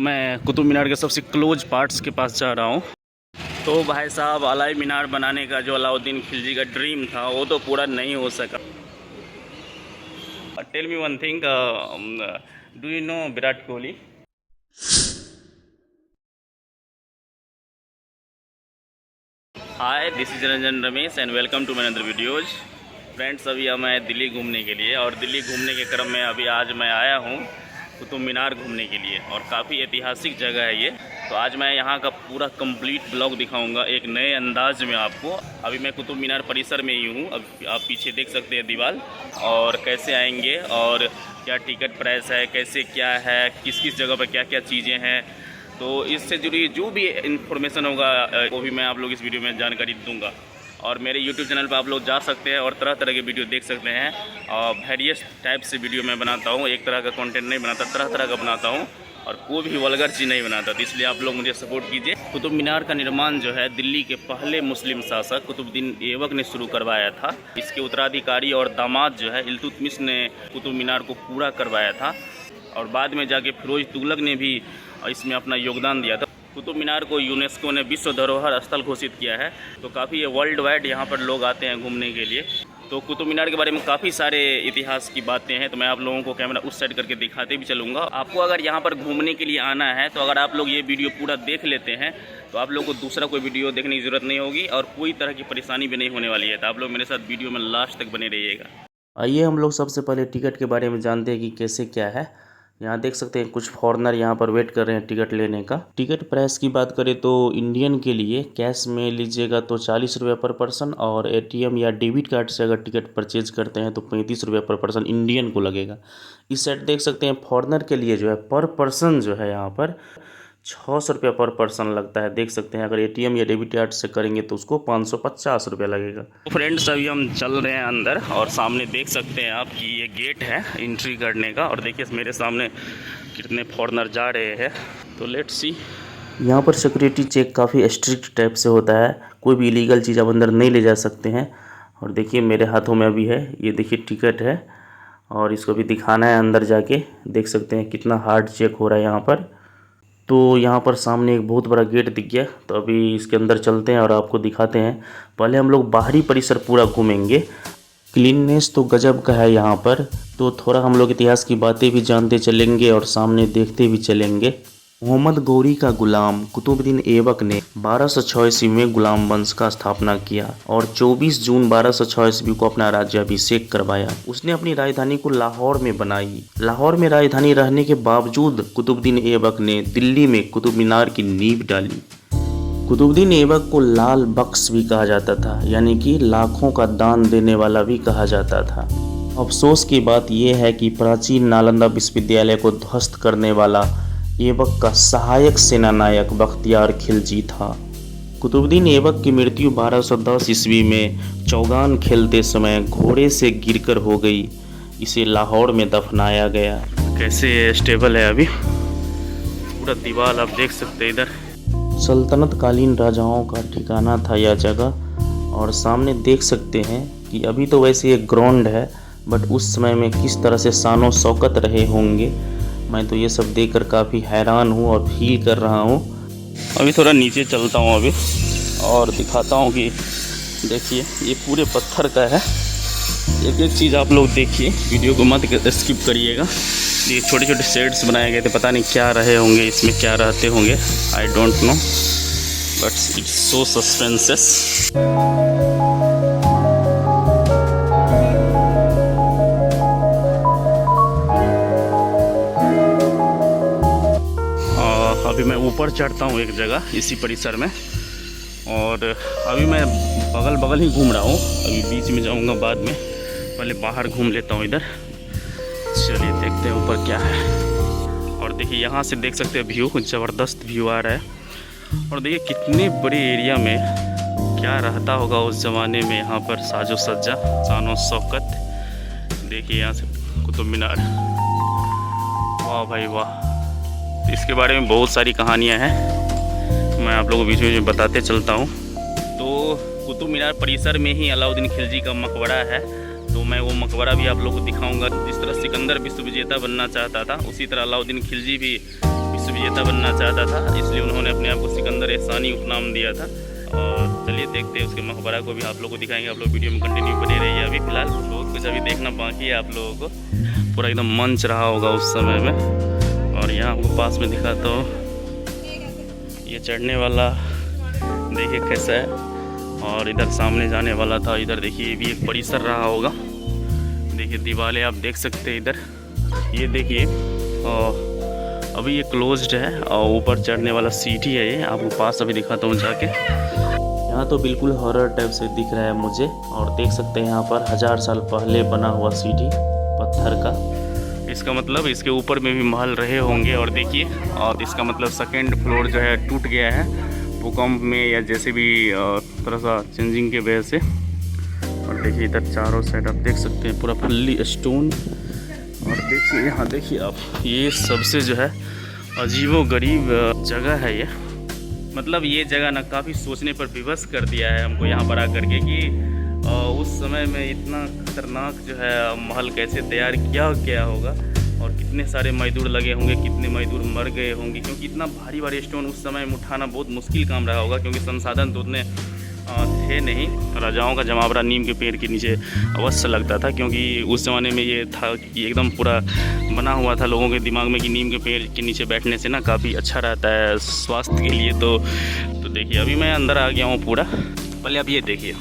मैं कुतुब मीनार के सबसे क्लोज पार्ट्स के पास जा रहा हूँ। तो भाई साहब, अलाई मीनार बनाने का जो अलाउद्दीन खिलजी का ड्रीम था वो तो पूरा नहीं हो सका। Tell me one thing, do you know Virat Kohli? Hi, this is Ranjan Ramesh and welcome to my another videos. Friends, अभी मैं दिल्ली घूमने के लिए, और दिल्ली घूमने के क्रम में अभी आज मैं आया हूँ कुतुब मीनार घूमने के लिए, और काफ़ी ऐतिहासिक जगह है ये। तो आज मैं यहाँ का पूरा कंप्लीट ब्लॉग दिखाऊंगा एक नए अंदाज में आपको। अभी मैं कुतुब मीनार परिसर में ही हूँ। अब आप पीछे देख सकते हैं दीवार, और कैसे आएंगे और क्या टिकट प्राइस है, कैसे क्या है, किस किस जगह पर क्या क्या चीज़ें हैं। तो इससे जुड़ी जो भी इंफॉर्मेशन होगा वो भी मैं आप लोग इस वीडियो में जानकारी दूंगा। और मेरे YouTube चैनल पर आप लोग जा सकते हैं और तरह तरह के वीडियो देख सकते हैं। और वेरियस टाइप से वीडियो मैं बनाता हूँ, एक तरह का कंटेंट नहीं बनाता, तरह तरह का बनाता हूँ, और कोई भी वल्गर चीज़ नहीं बनाता। तो इसलिए आप लोग मुझे सपोर्ट कीजिए। कुतुब मीनार का निर्माण जो है दिल्ली के पहले मुस्लिम शासक कुतुबुद्दीन ऐबक ने शुरू करवाया था। इसके उत्तराधिकारी और दामाद जो है इल्तुतमिश ने कुतुब मीनार को पूरा करवाया था, और बाद में जाके फिरोज तुगलक ने भी इसमें अपना योगदान दिया था। कुतुब मीनार को यूनेस्को ने विश्व धरोहर स्थल घोषित किया है। तो काफ़ी वर्ल्ड वाइड यहाँ पर लोग आते हैं घूमने के लिए। तो कुतुब मीनार के बारे में काफ़ी सारे इतिहास की बातें हैं, तो मैं आप लोगों को कैमरा उस साइड करके दिखाते भी चलूँगा। आपको अगर यहाँ पर घूमने के लिए आना है तो अगर आप लोग ये वीडियो पूरा देख लेते हैं तो आप लोग को दूसरा कोई वीडियो देखने की ज़रूरत नहीं होगी, और कोई तरह की परेशानी भी नहीं होने वाली है। तो आप लोग मेरे साथ वीडियो में लास्ट तक बने रहिएगा। आइए हम लोग सबसे पहले टिकट के बारे में जानते हैं कि कैसे क्या है। यहाँ देख सकते हैं कुछ फॉरेनर यहाँ पर वेट कर रहे हैं टिकट लेने का। टिकट प्राइस की बात करें तो इंडियन के लिए कैश में लीजिएगा तो 40 रुपये पर पर्सन, और ATM या डेबिट कार्ड से अगर टिकट परचेज करते हैं तो 35 रुपये पर पर्सन इंडियन को लगेगा। इस साइड देख सकते हैं फॉरेनर के लिए जो है पर पर्सन जो है यहाँ पर 600 रुपये पर पर्सन लगता है। देख सकते हैं अगर ATM या डेबिट कार्ड से करेंगे तो उसको 550 रुपये लगेगा। तो फ्रेंड्स, अभी हम चल रहे हैं अंदर, और सामने देख सकते हैं आप कि ये गेट है एंट्री करने का, और देखिए मेरे सामने कितने फॉरेनर जा रहे हैं। तो लेट्स सी। यहाँ पर सिक्योरिटी चेक काफ़ी स्ट्रिक्ट टाइप से होता है, कोई भी इलीगल चीज़ आप अंदर नहीं ले जा सकते हैं। और देखिए मेरे हाथों में अभी है, ये देखिए टिकट है, और इसको भी दिखाना है अंदर जाके। देख सकते हैं कितना हार्ड चेक हो रहा है यहाँ पर। तो यहाँ पर सामने एक बहुत बड़ा गेट दिख गया, तो अभी इसके अंदर चलते हैं और आपको दिखाते हैं। पहले हम लोग बाहरी परिसर पूरा घूमेंगे। क्लीननेस तो गजब का है यहाँ पर, तो थोड़ा हम लोग इतिहास की बातें भी जानते चलेंगे और सामने देखते भी चलेंगे। मोहम्मद गौरी का गुलाम कुतुबुद्दीन ऐबक ने 1206 ईस्वी में गुलाम वंश का स्थापना किया, और 24 जून 1206 ईस्वी को अपना राज्याभिषेक करवाया। उसने अपनी राजधानी को लाहौर में बनाई। लाहौर में राजधानी रहने के बावजूद कुतुबुद्दीन ऐबक ने दिल्ली में कुतुब मीनार की नींव डाली। कुतुबुद्दीन ऐबक को लाल बख्श भी कहा जाता था, यानी कि लाखों का दान देने वाला भी कहा जाता था। अफसोस की बात यह है कि प्राचीन नालंदा विश्वविद्यालय को ध्वस्त करने वाला ऐबक का सहायक सेनानायक बख्तियार खिलजी था। कुतुबुद्दीन ऐबक की मृत्यु 1210 ईस्वी में चौगान खेलते समय घोड़े से गिरकर हो गई। इसे लाहौर में दफनाया गया। कैसे स्टेबल है अभी पूरा दीवार, आप देख सकते हैं इधर। सल्तनत कालीन राजाओं का ठिकाना था यह जगह, और सामने देख सकते हैं कि अभी तो वैसे एक ग्राउंड है, बट उस समय में किस तरह से शानो शौकत रहे होंगे। मैं तो ये सब देखकर काफ़ी हैरान हूँ और फील कर रहा हूँ। अभी थोड़ा नीचे चलता हूँ अभी, और दिखाता हूँ कि देखिए ये पूरे पत्थर का है। एक एक चीज़ आप लोग देखिए, वीडियो को मत स्किप करिएगा। ये छोटे छोटे शेड्स बनाए गए थे, पता नहीं क्या रहे होंगे, इसमें क्या रहते होंगे, I don't know, but it's so suspenses. अभी मैं ऊपर चढ़ता हूँ एक जगह इसी परिसर में, और अभी मैं बगल बगल ही घूम रहा हूँ। अभी बीच में जाऊँगा बाद में, पहले बाहर घूम लेता हूँ इधर। चलिए देखते हैं ऊपर क्या है। और देखिए यहाँ से देख सकते हैं व्यू, ज़बरदस्त व्यू आ रहा है। और देखिए कितने बड़े एरिया में क्या रहता होगा उस ज़माने में। यहाँ पर साजो सज्जा, शानो शौकत। देखिए यहाँ से कुतुब मीनार, वाह भाई वाह। इसके बारे में बहुत सारी कहानियाँ हैं, मैं आप लोगों को बीच में बताते चलता हूँ। तो कुतुब मीनार परिसर में ही अलाउद्दीन खिलजी का मकबरा है, तो मैं वो मकबरा भी आप लोगों को दिखाऊंगा। जिस तरह सिकंदर विश्व विजेता बनना चाहता था, उसी तरह अलाउद्दीन खिलजी भी विश्व विजेता बनना चाहता था, इसलिए उन्होंने अपने आप को सिकंदर एहसानी उपनाम दिया था। और चलिए देखते हैं उसके मकबरा को भी आप लोगों को दिखाएंगे। आप लोग वीडियो में कंटिन्यू बने रहिए। अभी फ़िलहाल बहुत कुछ अभी देखना बाकी है आप लोगों को। पूरा एकदम मंच रहा होगा उस समय में। और यहाँ आपको पास में दिखाता हूँ, ये चढ़ने वाला देखिए कैसा है, और इधर सामने जाने वाला था। इधर देखिए ये भी एक परिसर रहा होगा। देखिए दीवारें आप देख सकते हैं इधर, ये देखिए अभी ये क्लोज्ड है। और ऊपर चढ़ने वाला सीढ़ी है, ये आपको पास अभी दिखाता हूँ जाके। यहाँ तो बिल्कुल हॉरर टाइप से दिख रहा है मुझे। और देख सकते हैं यहाँ पर 1000 साल पहले बना हुआ सीढ़ी पत्थर का। इसका मतलब इसके ऊपर में भी महल रहे होंगे। और देखिए, और इसका मतलब सेकेंड फ्लोर जो है टूट गया है भूकंप में या जैसे भी थोड़ा सा चेंजिंग के वजह से। और देखिए इधर चारों साइड आप देख सकते हैं पूरा फुल्ली स्टोन। और देखिए यहाँ देखिए आप, ये सबसे जो है अजीबोगरीब जगह है ये। मतलब ये जगह ना काफ़ी सोचने पर विवश कर दिया है हमको यहाँ पर आकर के कि उस समय में इतना खतरनाक जो है महल कैसे तैयार किया गया होगा, और कितने सारे मजदूर लगे होंगे, कितने मजदूर मर गए होंगे, क्योंकि इतना भारी भारी स्टोन उस समय में उठाना बहुत मुश्किल काम रहा होगा, क्योंकि संसाधन तो उतने थे नहीं। राजाओं का जमावड़ा नीम के पेड़ के नीचे अवश्य लगता था, क्योंकि उस ज़माने में ये था कि एकदम पूरा बना हुआ था लोगों के दिमाग में कि नीम के पेड़ के नीचे बैठने से ना काफ़ी अच्छा रहता है स्वास्थ्य के लिए। तो देखिए अभी मैं अंदर आ गया हूँ पूरा। पहले आप ये देखिए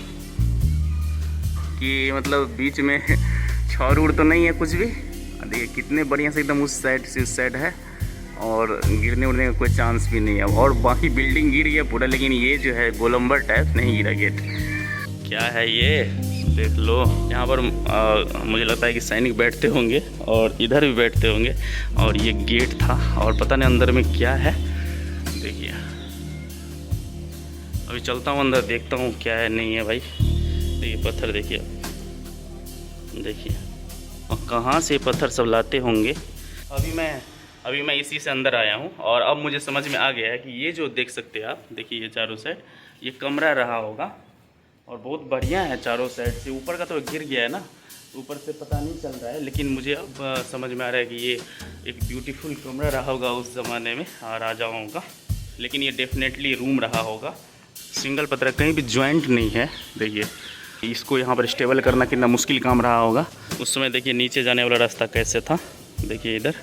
कि मतलब बीच में छौर उड़ तो नहीं है कुछ भी। देखिए कितने बढ़िया से एकदम उस साइड से उस साइड है, और गिरने उड़ने का कोई चांस भी नहीं है। और बाकी बिल्डिंग गिर गया पूरा, लेकिन ये जो है गोलंबर टाइप नहीं गिरा। गेट क्या है ये देख लो। यहाँ पर मुझे लगता है कि सैनिक बैठते होंगे, और इधर भी बैठते होंगे। और ये गेट था, और पता नहीं अंदर में क्या है। देखिए अभी चलता हूँ अंदर, देखता हूँ क्या है नहीं है भाई। देखिए पत्थर देखिए, देखिए और कहाँ से पत्थर सब लाते होंगे। अभी मैं इसी से अंदर आया हूँ, और अब मुझे समझ में आ गया है कि ये जो देख सकते हैं आप, देखिए ये चारों साइड ये कमरा रहा होगा। और बहुत बढ़िया है चारों साइड से। ऊपर का तो गिर गया है ना, ऊपर से पता नहीं चल रहा है, लेकिन मुझे अब समझ में आ रहा है कि ये एक ब्यूटीफुल कमरा रहा होगा उस ज़माने में राजाओं का। लेकिन ये डेफिनेटली रूम रहा होगा। सिंगल पत्थर, कहीं भी जॉइंट नहीं है। देखिए इसको यहाँ पर स्टेबल करना कितना मुश्किल काम रहा होगा उस समय। देखिए नीचे जाने वाला रास्ता कैसे था, देखिए इधर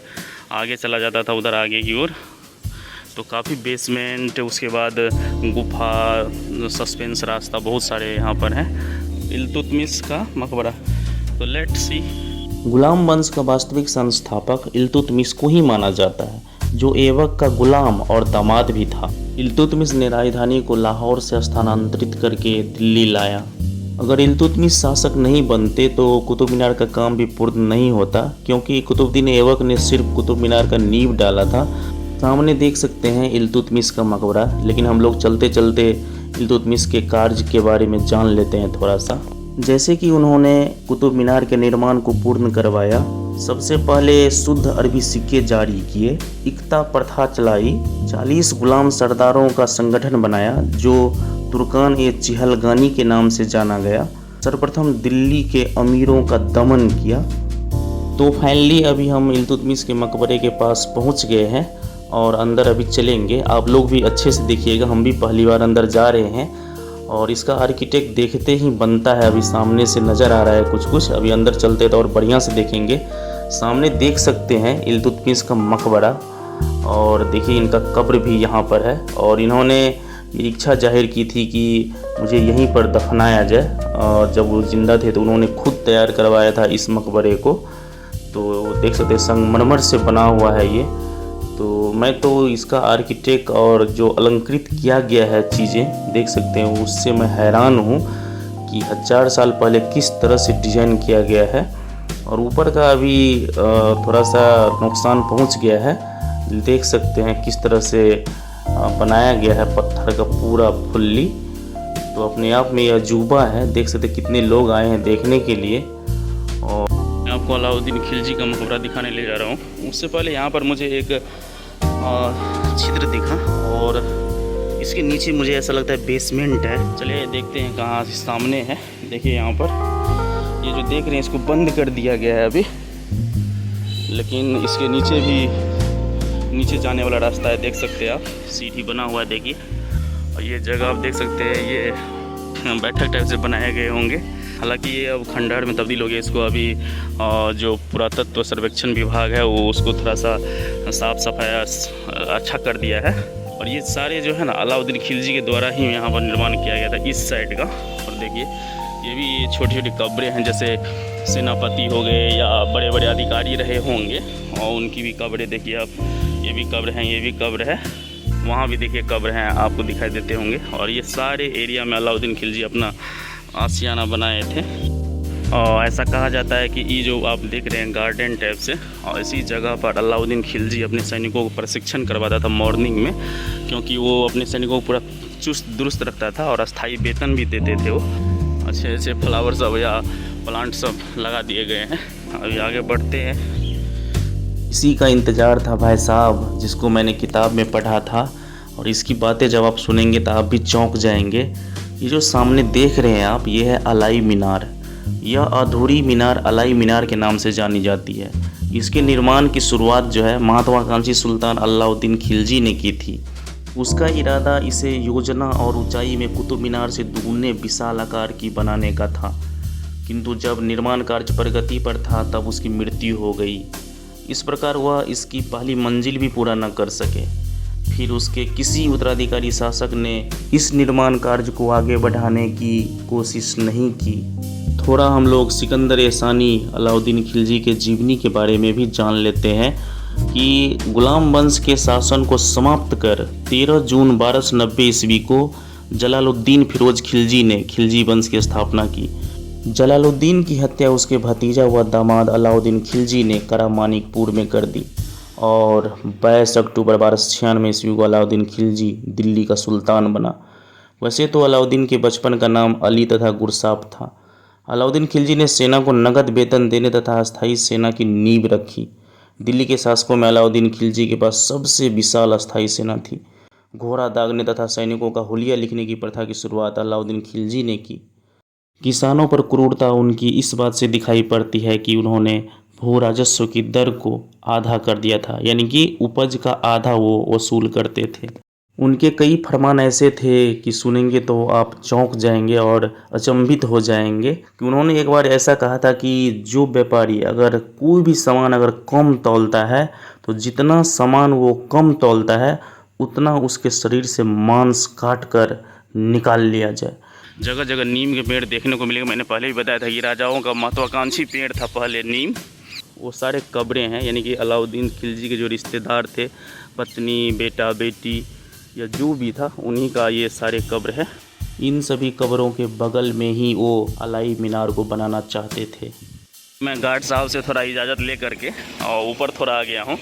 आगे चला जाता था उधर आगे की ओर। तो काफ़ी बेसमेंट, उसके बाद गुफा, सस्पेंस रास्ता बहुत सारे यहाँ पर हैं। इल्तुतमिश का मकबरा, तो लेट्स सी। गुलाम वंश का वास्तविक संस्थापक इल्तुतमिश को ही माना जाता है, जो ऐबक का गुलाम और दामाद भी था। इल्तुतमिश ने राजधानी को लाहौर से स्थानांतरित करके दिल्ली लाया। अगर इल्तुतमिश शासक नहीं बनते तो कुतुब मीनार का काम भी पूर्ण नहीं होता, क्योंकि कुतुबुद्दीन ऐबक ने सिर्फ कुतुब मीनार का नींव डाला था। सामने देख सकते हैं इल्तुतमिश का मकबरा। लेकिन हम लोग चलते चलते इल्तुतमिश के कार्य के बारे में जान लेते हैं थोड़ा सा। जैसे कि उन्होंने कुतुब मीनार के निर्माण को पूर्ण करवाया। सबसे पहले शुद्ध अरबी सिक्के जारी किए, इक्ता प्रथा चलाई, 40 गुलाम सरदारों का संगठन बनाया जो तुर्कान-ए-चिहलगानी के नाम से जाना गया। सर्वप्रथम दिल्ली के अमीरों का दमन किया। तो फाइनली अभी हम इल्तुतमिश के मकबरे के पास पहुंच गए हैं, और अंदर अभी चलेंगे। आप लोग भी अच्छे से देखिएगा, हम भी पहली बार अंदर जा रहे हैं। और इसका आर्किटेक्ट देखते ही बनता है, अभी सामने से नज़र आ रहा है कुछ कुछ। अभी अंदर चलते तो और बढ़िया से देखेंगे। सामने देख सकते हैं इल्तुतमिश का मकबरा, और देखिए इनका कब्र भी यहाँ पर है। और इन्होंने इच्छा जाहिर की थी कि मुझे यहीं पर दफनाया जाए। और जब वो ज़िंदा थे तो उन्होंने खुद तैयार करवाया था इस मकबरे को। तो देख सकते हैं संगमरमर से बना हुआ है ये। तो मैं तो इसका आर्किटेक्ट और जो अलंकृत किया गया है चीज़ें देख सकते हैं, उससे मैं हैरान हूँ कि 1000 साल पहले किस तरह से डिज़ाइन किया गया है। और ऊपर का अभी थोड़ा सा नुकसान पहुँच गया है, देख सकते हैं किस तरह से बनाया गया है पत्थर का पूरा फुल्ली। तो अपने आप में यह अजूबा है, देख सकते कितने लोग आए हैं देखने के लिए। और मैं आपको अलाउद्दीन खिलजी का मकबरा दिखाने ले जा रहा हूँ। उससे पहले यहाँ पर मुझे एक छिद्र दिखा, और इसके नीचे मुझे ऐसा लगता है बेसमेंट है। चलिए देखते हैं कहाँ से। सामने है, देखिए यहाँ पर ये जो देख रहे हैं इसको बंद कर दिया गया है अभी, लेकिन इसके नीचे भी नीचे जाने वाला रास्ता है, देख सकते हैं आप, सीढ़ी बना हुआ है देखिए। और ये जगह आप देख सकते हैं, ये बैठक टाइप से बनाए गए होंगे। हालांकि ये अब खंडहर में तब्दील हो गया। इसको अभी जो पुरातत्व सर्वेक्षण विभाग है वो उसको थोड़ा सा साफ़ सफाई अच्छा कर दिया है। और ये सारे जो है ना अलाउद्दीन खिलजी के द्वारा ही यहाँ पर निर्माण किया गया था इस साइड का। और देखिए ये भी छोटी छोटी कब्रें हैं, जैसे सेनापति हो गए या बड़े बड़े अधिकारी रहे होंगे और उनकी भी कब्रें देखिए आप। ये भी कब्र हैं, ये भी कब्र है, वहाँ भी देखिए कब्र हैं, आपको दिखाई देते होंगे। और ये सारे एरिया में अलाउद्दीन खिलजी अपना आशियाना बनाए थे। और ऐसा कहा जाता है कि ये जो आप देख रहे हैं गार्डन टाइप से, और इसी जगह पर अलाउद्दीन खिलजी अपने सैनिकों को प्रशिक्षण करवाता था मॉर्निंग में, क्योंकि वो अपने सैनिकों को पूरा चुस्त दुरुस्त रखता था और अस्थाई वेतन भी देते थे। वो अच्छे अच्छे फ्लावर सब या प्लांट सब लगा दिए गए हैं। अभी आगे बढ़ते हैं। इसी का इंतज़ार था भाई साहब, जिसको मैंने किताब में पढ़ा था, और इसकी बातें जब आप सुनेंगे तो आप भी चौंक जाएंगे। ये जो सामने देख रहे हैं आप, ये है अलाई मीनार। यह अधूरी मीनार अलाई मीनार के नाम से जानी जाती है। इसके निर्माण की शुरुआत जो है महत्वाकांक्षी सुल्तान अलाउद्दीन खिलजी ने की थी। उसका इरादा इसे योजना और ऊंचाई में कुतुब मीनार से दुगने विशाल आकार की बनाने का था, किंतु जब निर्माण कार्य प्रगति पर था तब उसकी मृत्यु हो गई। इस प्रकार वह इसकी पहली मंजिल भी पूरा न कर सके। फिर उसके किसी उत्तराधिकारी शासक ने इस निर्माण कार्य को आगे बढ़ाने की कोशिश नहीं की। थोड़ा हम लोग सिकंदर एहसानी अलाउद्दीन खिलजी के जीवनी के बारे में भी जान लेते हैं कि गुलाम वंश के शासन को समाप्त कर 13 जून 1290 ईस्वी को जलालुद्दीन फिरोज खिलजी ने खिलजी वंश की स्थापना की। जलालुद्दीन की हत्या उसके भतीजा व दामाद अलाउद्दीन खिलजी ने करामानिकपुर में कर दी और 22 अक्टूबर 1296 ईस्वी को अलाउद्दीन खिलजी दिल्ली का सुल्तान बना। वैसे तो अलाउद्दीन के बचपन का नाम अली तथा गुरसाप था। अलाउद्दीन खिलजी ने सेना को नगद वेतन देने तथा अस्थायी सेना की नींव रखी। दिल्ली के शासकों में अलाउद्दीन खिलजी के पास सबसे विशाल अस्थायी सेना थी। घोड़ा दागने तथा सैनिकों का हुलिया लिखने की प्रथा की शुरुआत अलाउद्दीन खिलजी ने की। किसानों पर क्रूरता उनकी इस बात से दिखाई पड़ती है कि उन्होंने भू राजस्व की दर को आधा कर दिया था, यानी कि उपज का आधा वो वसूल करते थे। उनके कई फरमान ऐसे थे कि सुनेंगे तो आप चौंक जाएंगे और अचंभित हो जाएंगे कि उन्होंने एक बार ऐसा कहा था कि जो व्यापारी अगर कोई भी सामान अगर कम तौलता है तो जितना सामान वो कम तौलता है उतना उसके शरीर से मांस काट कर निकाल लिया जाए। जगह जगह नीम के पेड़ देखने को मिलेगा। मैंने पहले भी बताया था कि राजाओं का महत्वाकांक्षी पेड़ था पहले नीम। वो सारे कब्रें हैं, यानी कि अलाउद्दीन खिलजी के जो रिश्तेदार थे, पत्नी बेटा बेटी या जो भी था, उन्हीं का ये सारे कब्र है। इन सभी कब्रों के बगल में ही वो अलाई मीनार को बनाना चाहते थे। मैं गार्ड साहब से थोड़ा इजाज़त ले करके और ऊपर थोड़ा आ गया हूँ।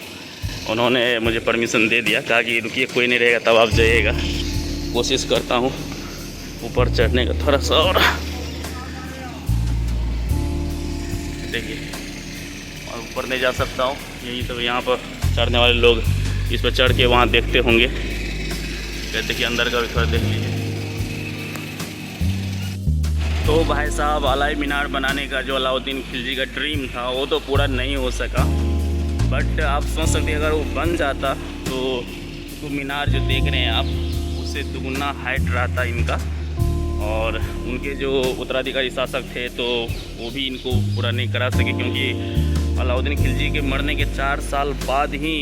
उन्होंने मुझे परमिशन दे दिया, कहा कि रुकिए कोई नहीं रहेगा तब आप जाइएगा। कोशिश करता हूँ ऊपर चढ़ने का थोड़ा सा, और देखिए और ऊपर नहीं जा सकता हूँ। यही तो यहाँ पर चढ़ने वाले लोग इस पर चढ़ के वहाँ देखते होंगे। देखिए अंदर का भी थोड़ा देख लीजिए। तो भाई साहब अलाई मीनार बनाने का जो अलाउद्दीन खिलजी का ड्रीम था वो तो पूरा नहीं हो सका, बट आप सोच सकते हैं अगर वो बन जाता तो मीनार जो देख रहे हैं आप उससे दुगुना हाइट रहता इनका। और उनके जो उत्तराधिकारी शासक थे तो वो भी इनको पूरा नहीं करा सके, क्योंकि अलाउद्दीन खिलजी के मरने के 4 साल बाद ही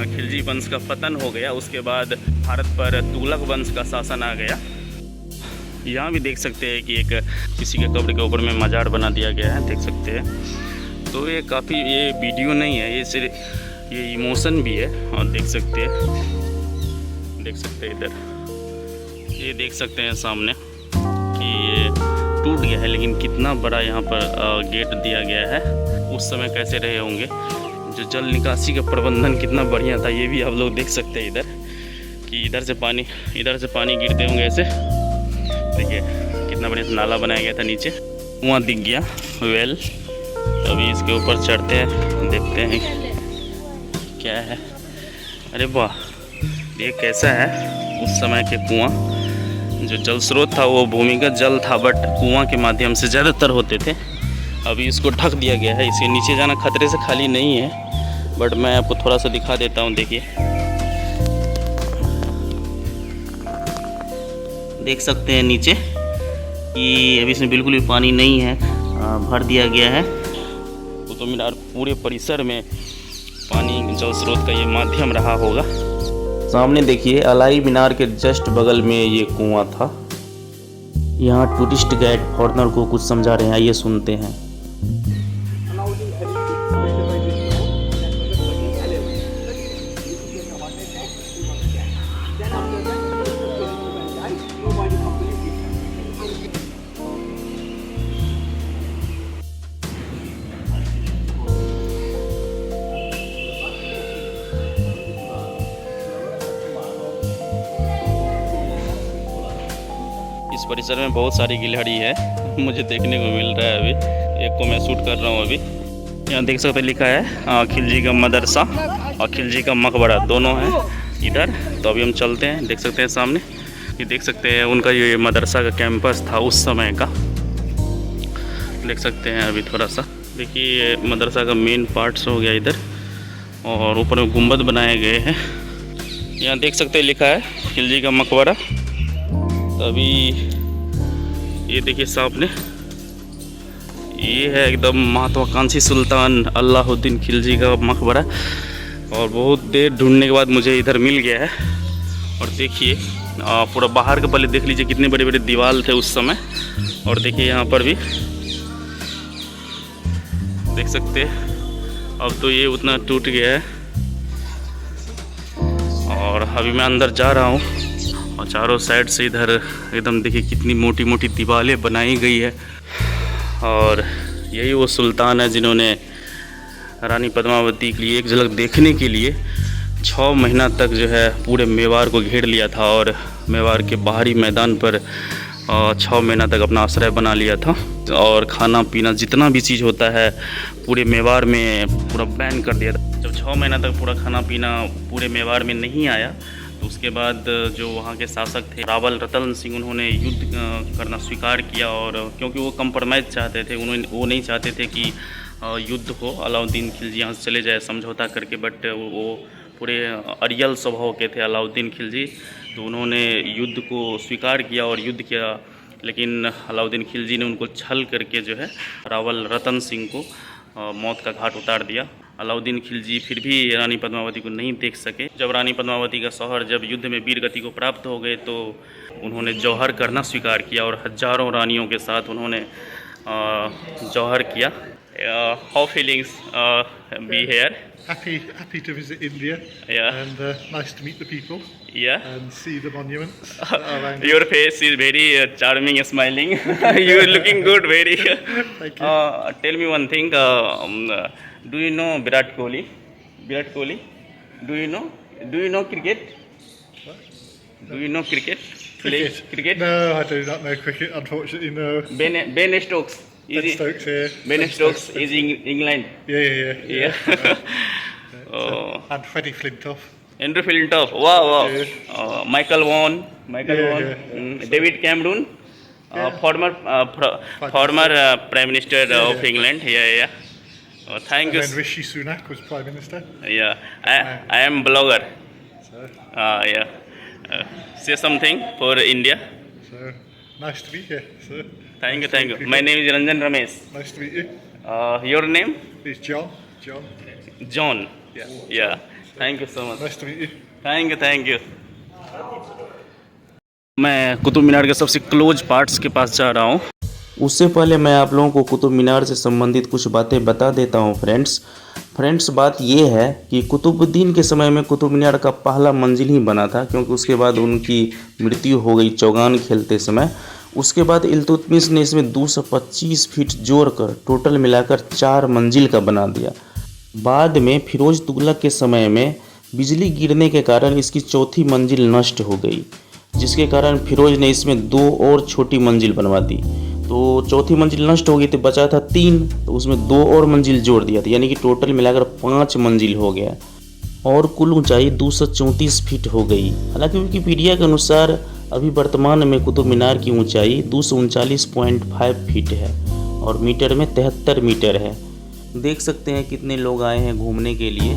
खिलजी वंश का पतन हो गया। उसके बाद भारत पर तुगलक वंश का शासन आ गया। यहाँ भी देख सकते हैं कि एक किसी के कब्र के ऊपर में मजार बना दिया गया है, देख सकते हैं। तो ये काफ़ी, ये वीडियो नहीं है, ये सिर्फ ये इमोशन भी है। और देख सकते हैं इधर ये देख सकते हैं सामने कि ये टूट गया है, लेकिन कितना बड़ा यहाँ पर गेट दिया गया है। उस समय कैसे रहे होंगे, जो जल निकासी का प्रबंधन कितना बढ़िया था, ये भी आप लोग देख सकते हैं इधर कि इधर से पानी गिरते होंगे ऐसे। देखिए कितना बढ़िया नाला बनाया गया था, नीचे कुआं दिख गया वेल। अभी इसके ऊपर चढ़ते हैं, देखते हैं क्या है। अरे वाह, ये कैसा है। उस समय के कुआं जो जल स्रोत था वो भूमिगत जल था, बट कुआं के माध्यम से ज़्यादातर होते थे। अभी इसको ढक दिया गया है, इसके नीचे जाना खतरे से खाली नहीं है। बट मैं आपको थोड़ा सा दिखा देता हूँ। देखिए, देख सकते हैं नीचे कि अभी इसमें बिल्कुल भी पानी नहीं है, भर दिया गया है। कुतुब मीनार पूरे परिसर में पानी जल स्रोत का ये माध्यम रहा होगा। सामने देखिए, अलाई मीनार के जस्ट बगल में ये कुआं था। यहाँ टूरिस्ट गाइड फॉरनर को कुछ समझा रहे हैं, आइए सुनते हैं। इस परिसर में बहुत सारी गिलहरी है, मुझे देखने को मिल रहा है। अभी एक को मैं शूट कर रहा हूँ। अभी यहाँ देख सकते हैं, लिखा है खिलजी का मदरसा और खिलजी का मकबरा, दोनों हैं इधर। तो अभी हम चलते हैं। देख सकते हैं सामने, ये देख सकते हैं उनका ये मदरसा का कैंपस था उस समय का। देख सकते हैं अभी थोड़ा सा, देखिए मदरसा का मेन पार्ट्स हो गया इधर, और ऊपर में गुंबद बनाए गए हैं। यहाँ देख सकते हैं लिखा है खिलजी का मकबरा। अभी ये देखिए सामने, ये है एकदम महत्वाकांक्षी सुल्तान अलाउद्दीन खिलजी का मकबरा, और बहुत देर ढूंढने के बाद मुझे इधर मिल गया है। और देखिए पूरा बाहर का पहले देख लीजिए कितने बड़े बड़े दीवार थे उस समय। और देखिए यहाँ पर भी देख सकते हैं, अब तो ये उतना टूट गया है। और अभी मैं अंदर जा रहा हूँ, और चारों साइड से इधर एकदम देखिए कितनी मोटी मोटी दीवारें बनाई गई है। और यही वो सुल्तान है जिन्होंने रानी पद्मावती के लिए एक झलक देखने के लिए 6 महीना तक जो है पूरे मेवाड़ को घेर लिया था, और मेवाड़ के बाहरी मैदान पर 6 महीना तक अपना आश्रय बना लिया था। और खाना पीना जितना भी चीज़ होता है पूरे मेवाड़ में पूरा बैन कर दिया था। जब 6 महीना तक पूरा खाना पीना पूरे मेवाड़ में नहीं आया, तो उसके बाद जो वहाँ के शासक थे रावल रतन सिंह, उन्होंने युद्ध करना स्वीकार किया। और क्योंकि वो कंप्रोमाइज़ चाहते थे, वो नहीं चाहते थे कि युद्ध हो, अलाउद्दीन खिलजी यहाँ से चले जाए समझौता करके। बट वो पूरे अरियल स्वभाव के थे अलाउद्दीन खिलजी, तो उन्होंने युद्ध को स्वीकार किया और युद्ध किया। लेकिन अलाउद्दीन खिलजी ने उनको छल करके जो है रावल रतन सिंह को मौत का घाट उतार दिया। अलाउद्दीन खिलजी फिर भी रानी पद्मावती को नहीं देख सके। जब रानी पद्मावती का शौहर जब युद्ध में वीर गति को प्राप्त हो गए, तो उन्होंने जौहर करना स्वीकार किया, और हजारों रानियों के साथ उन्होंने जौहर किया। How feelings be here? Happy to visit India. Yeah. And nice to meet the people. Yeah. And see the monuments that are around. Your face is very charming, smiling. You are looking good, very. Thank you. Tell me one thing. Do you know Virat Kohli? Virat Kohli. Do you know cricket? What? Do you know cricket? Cricket? No, I do not know cricket. Unfortunately, no. Ben Stokes. Ben Stokes here. Ben Stokes is in England. Yeah. Oh. And Freddie Flintoff. Andrew Flintoff. Wow. Yeah. Michael Vaughan. Yeah. David Cameron. Former Prime Minister of England. Yeah. Thank you. And then Rishi Sunak was Prime Minister. Yeah. I am blogger. So, Say something for India. so nice to be here. So, Thank you. My name is Ranjan Ramesh. nice to meet you. Your name? It's John. John. Yeah. Thank you so much. Nice to meet you. Thank you. मैं कुतुब मीनार के सबसे close parts के पास जा रहा हूँ। उससे पहले मैं आप लोगों को कुतुब मीनार से संबंधित कुछ बातें बता देता हूँ फ्रेंड्स बात ये है कि कुतुबुद्दीन के समय में कुतुब मीनार का पहला मंजिल ही बना था, क्योंकि उसके बाद उनकी मृत्यु हो गई चौगान खेलते समय। उसके बाद इल्तुतमिश ने इसमें 225 फीट जोड़कर टोटल मिलाकर 4 मंजिल का बना दिया। बाद में फिरोज तुगलक के समय में बिजली गिरने के कारण इसकी चौथी मंजिल नष्ट हो गई, जिसके कारण फिरोज ने इसमें 2 और छोटी मंजिल बनवा दी। तो चौथी मंजिल नष्ट हो गई तो बचा था 3, तो उसमें 2 और मंजिल जोड़ दिया था, यानी कि टोटल मिलाकर 5 मंजिल हो गया, और कुल ऊंचाई 234 फीट हो गई। हालांकि विकिपीडिया के अनुसार अभी वर्तमान में कुतुब मीनार की ऊंचाई 239.5 फीट है और मीटर में 73 मीटर है। देख सकते हैं कितने लोग आए हैं घूमने के लिए।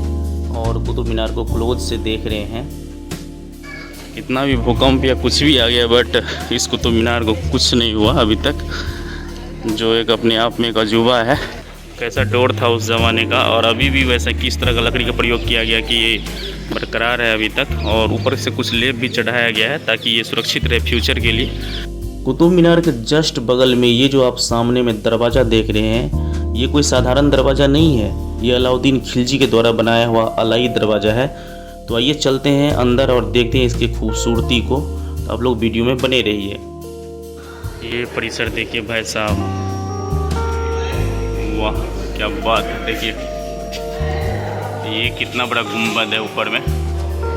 और कुतुब मीनार को क्लोज से देख रहे हैं। कितना भी भूकंप या कुछ भी आ गया बट इस कुतुब मीनार को कुछ नहीं हुआ अभी तक, जो एक अपने आप में एक अजूबा है। कैसा डोर था उस ज़माने का और अभी भी वैसा किस तरह का लकड़ी का प्रयोग किया गया कि ये बरकरार है अभी तक, और ऊपर से कुछ लेप भी चढ़ाया गया है ताकि ये सुरक्षित रहे फ्यूचर के लिए। कुतुब मीनार के जस्ट बगल में ये जो आप सामने में दरवाज़ा देख रहे हैं, ये कोई साधारण दरवाज़ा नहीं है, ये अलाउद्दीन खिलजी के द्वारा बनाया हुआ अलाई दरवाज़ा है। तो आइए चलते हैं अंदर और देखते हैं इसकी खूबसूरती को। तो आप लोग वीडियो में बने रहिए। ये परिसर देखिए भाई साहब, वाह क्या बात है। देखिए ये कितना बड़ा गुंबद है, ऊपर में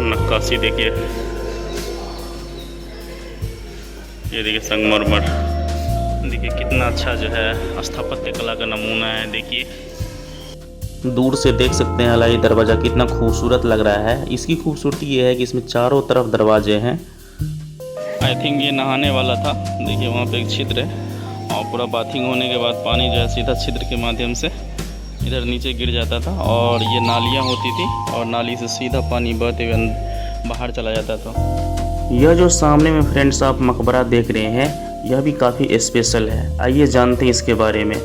नक्काशी देखिए, ये देखिए संगमरमर, देखिए कितना अच्छा जो है स्थापत्य कला का नमूना है। देखिए दूर से देख सकते हैं अलाई दरवाज़ा कितना खूबसूरत लग रहा है। इसकी खूबसूरती ये है कि इसमें चारों तरफ दरवाजे हैं। आई थिंक ये नहाने वाला था। देखिए वहाँ पे एक छिद्र है और पूरा बाथिंग होने के बाद पानी जो है सीधा छिद्र के माध्यम से इधर नीचे गिर जाता था और ये नालियाँ होती थी और नाली से सीधा पानी बहते हुए बाहर चला जाता था। यह जो सामने में फ्रेंड्स आप मकबरा देख रहे हैं, यह भी काफ़ी स्पेशल है। आइए जानते हैं इसके बारे में।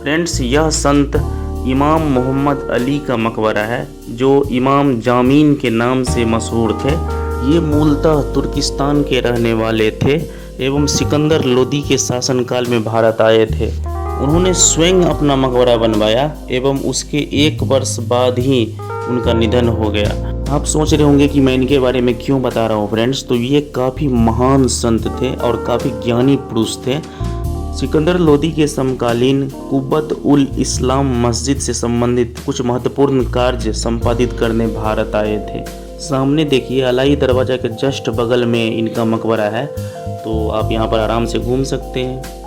फ्रेंड्स यह संत इमाम मोहम्मद अली का मकबरा है, जो इमाम जामीन के नाम से मशहूर थे। ये मूलतः तुर्किस्तान के रहने वाले थे एवं सिकंदर लोदी के शासनकाल में भारत आए थे। उन्होंने स्वयं अपना मकबरा बनवाया एवं उसके 1 वर्ष बाद ही उनका निधन हो गया। आप सोच रहे होंगे कि मैं इनके बारे में क्यों बता रहा हूँ फ्रेंड्स, तो ये काफ़ी महान संत थे और काफ़ी ज्ञानी पुरुष थे। सिकंदर लोदी के समकालीन कुब्बत उल इस्लाम मस्जिद से संबंधित कुछ महत्वपूर्ण कार्य संपादित करने भारत आए थे। सामने देखिए अलाई दरवाज़ा के जस्ट बगल में इनका मकबरा है, तो आप यहाँ पर आराम से घूम सकते हैं।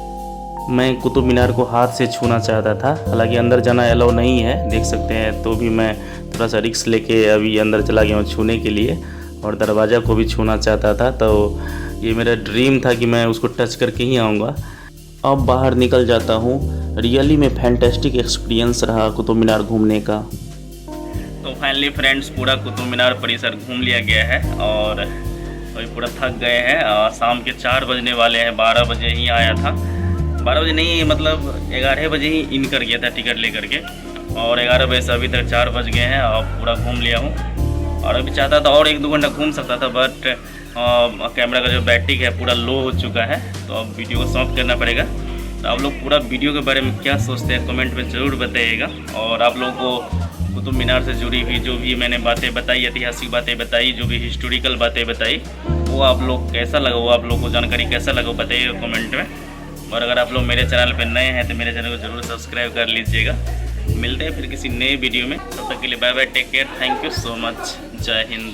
मैं कुतुब मीनार को हाथ से छूना चाहता था, हालांकि अंदर जाना अलाउ नहीं है, देख सकते हैं, तो भी मैं थोड़ा सा रिस्क लेके अभी अंदर चला गया हूँ छूने के लिए, और दरवाज़ा को भी छूना चाहता था। तो ये मेरा ड्रीम था कि मैं उसको टच करके ही आऊँगा। अब बाहर निकल जाता हूँ। रियली में फैंटेस्टिक एक्सपीरियंस रहा कुतुब मीनार घूमने का। तो फाइनली फ्रेंड्स पूरा कुतुब मीनार परिसर घूम लिया गया है और अभी पूरा थक गए हैं। शाम के 4 बजने वाले हैं, 12 बजे ही आया था, 12 बजे नहीं मतलब 11 बजे ही इन कर गया था टिकट लेकर के, और 11 बजे से अभी तक 4 बज गए हैं और पूरा घूम लिया हूँ। और अभी चाहता था और 1-2 घंटा घूम सकता था, बट कैमरा का जो बैटरी है पूरा लो हो चुका है, तो अब वीडियो को समाप्त करना पड़ेगा। तो आप लोग पूरा वीडियो के बारे में क्या सोचते हैं कमेंट में ज़रूर बताइएगा। और आप लोगों को कुतुब मीनार से जुड़ी हुई जो भी मैंने बातें बताई, ऐतिहासिक बातें बताई, जो भी हिस्टोरिकल बातें बताई, वो आप लोग कैसा लगा, वो आप लोग को जानकारी कैसा लगा बताइएगा कमेंट में। और अगर आप लोग मेरे चैनल पर नए हैं तो मेरे चैनल को ज़रूर सब्सक्राइब कर लीजिएगा। मिलते हैं फिर किसी नए वीडियो में, तब तक के लिए bye bye, take care, thank you so much, जय हिंद।